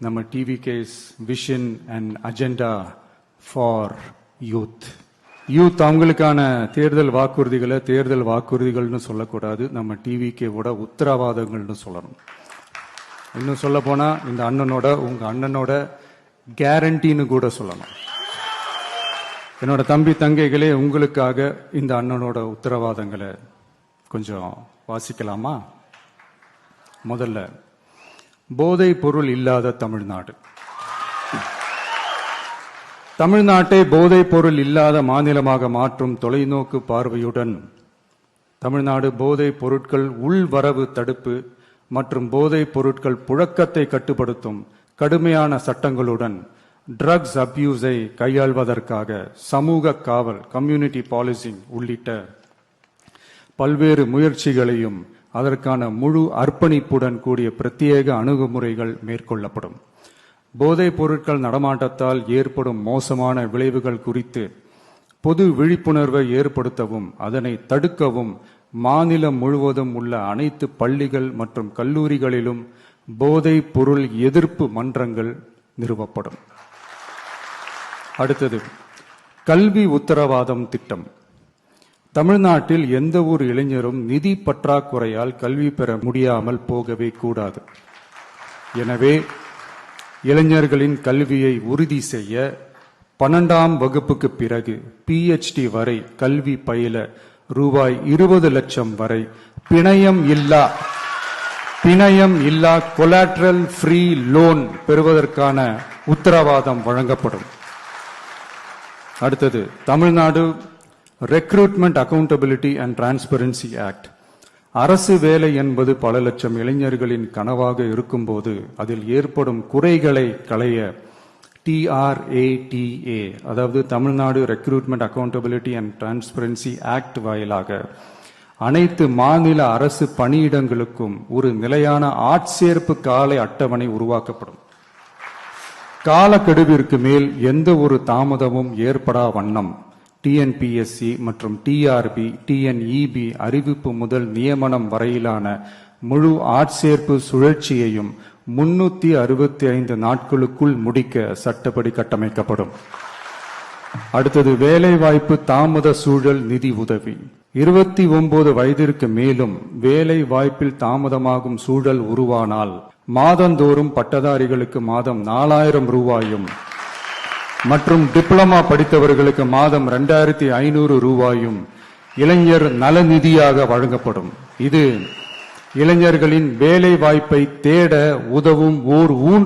நம்ம TVK's vision and agenda for youth. Youth அவங்களுக்கான தேர்தல் வாக்குறுதிகள்னு சொல்லக்கூடாது, நம்ம டிவிகேவோட உத்தரவாதங்கள்னு சொல்லணும். இன்னும் சொல்ல போனா இந்த அண்ணனோட உங்க அண்ணனோட கேரண்டின்னு கூட சொல்லணும். என்னோட தம்பி தங்கைகளே, உங்களுக்காக இந்த அண்ணனோட உத்தரவாதங்களை கொஞ்சம் வாசிக்கலாமா? முதல்ல, போதை பொருள் இல்லாத தமிழ்நாடு. தமிழ்நாட்டை போதை பொருள் இல்லாத மாநிலமாக மாற்றும் தொலைநோக்கு பார்வையுடன் தமிழ்நாடு போதை பொருட்கள் உள்வரவு தடுப்பு மற்றும் போதை பொருட்கள் புழக்கத்தை கட்டுப்படுத்தும் கடுமையான சட்டங்களுடன் ட்ரக்ஸ் அபியூஸை கையாள்வதற்காக சமூக காவல், கம்யூனிட்டி பாலிசிங் உள்ளிட்ட பல்வேறு முயற்சிகளையும் அதற்கான முழு அர்ப்பணிப்புடன் கூடிய பிரத்யேக அணுகுமுறைகள் மேற்கொள்ளப்படும். போதைப் பொருட்கள் நடமாட்டத்தால் ஏற்படும் மோசமான விளைவுகள் குறித்து பொது விழிப்புணர்வை ஏற்படுத்தவும் அதனை தடுக்கவும் மாநிலம் முழுவதும் உள்ள அனைத்து பள்ளிகள் மற்றும் கல்லூரிகளிலும் போதைப் பொருள் எதிர்ப்பு மன்றங்கள் நிறுவப்படும். அடுத்தது, கல்வி உத்தரவாதம் திட்டம். தமிழ்நாட்டில் எந்த ஒரு இளைஞரும் நிதி பற்றாக்குறையால் கல்வி பெற முடியாமல் போகவே கூடாது. எனவே இளைஞர்களின் கல்வியை உறுதி செய்ய 12ஆம் வகுப்புக்கு பிறகு PhD வரை கல்வி பயில ரூபாய் 20 லட்சம் வரை பிணையம் இல்லா கொலாட்ரல் ஃப்ரீ லோன் பெறுவதற்கான உத்தரவாதம் வழங்கப்படும். அடுத்தது, Tamil Nadu recruitment accountability and transparency act. அரசு வேலை என்பது பல லட்சம் இளைஞர்களின் கனவாக இருக்கும்போது அதில் ஏற்படும் குறைகளை களைய TRATA, அதாவது Tamil Nadu recruitment accountability and transparency act வாயிலாக அனைத்து மாநில அரசு பணியிடங்களுக்கும் ஒரு நிலையான ஆட்சேர்ப்பு கால அட்டவணை உருவாக்கப்படும். காலக்கெடுவிற்கு மேல் எந்த ஒரு தாமதமும் ஏற்படா வண்ணம் TNPSC மற்றும் TRB, TNEB அறிவிப்பு முதல் நியமனம் வரையிலான முழு ஆட்சேர்ப்பு சுழற்சியையும் 365 நாட்களுக்குள் முடிக்க சட்டப்படி கட்டமைக்கப்படும். அடுத்தது, வேலைவாய்ப்பு தாமத சூழல் நிதி உதவி. 29 வயதிற்கு மேலும் வேலை வாய்ப்பில் தாமதமாகும் சூழல் உருவானால் மாதந்தோறும் பட்டதாரிகளுக்கு மாதம் 4000 ரூபாயும் மற்றும் டிப்ளமா படித்தவர்களுக்கு மாதம் 2500 ரூபாயும் இளைஞர் நலநிதியாக வழங்கப்படும். இது இளைஞர்களின் வேலை வாய்ப்பை தேட உதவும் ஓர் ஊன்று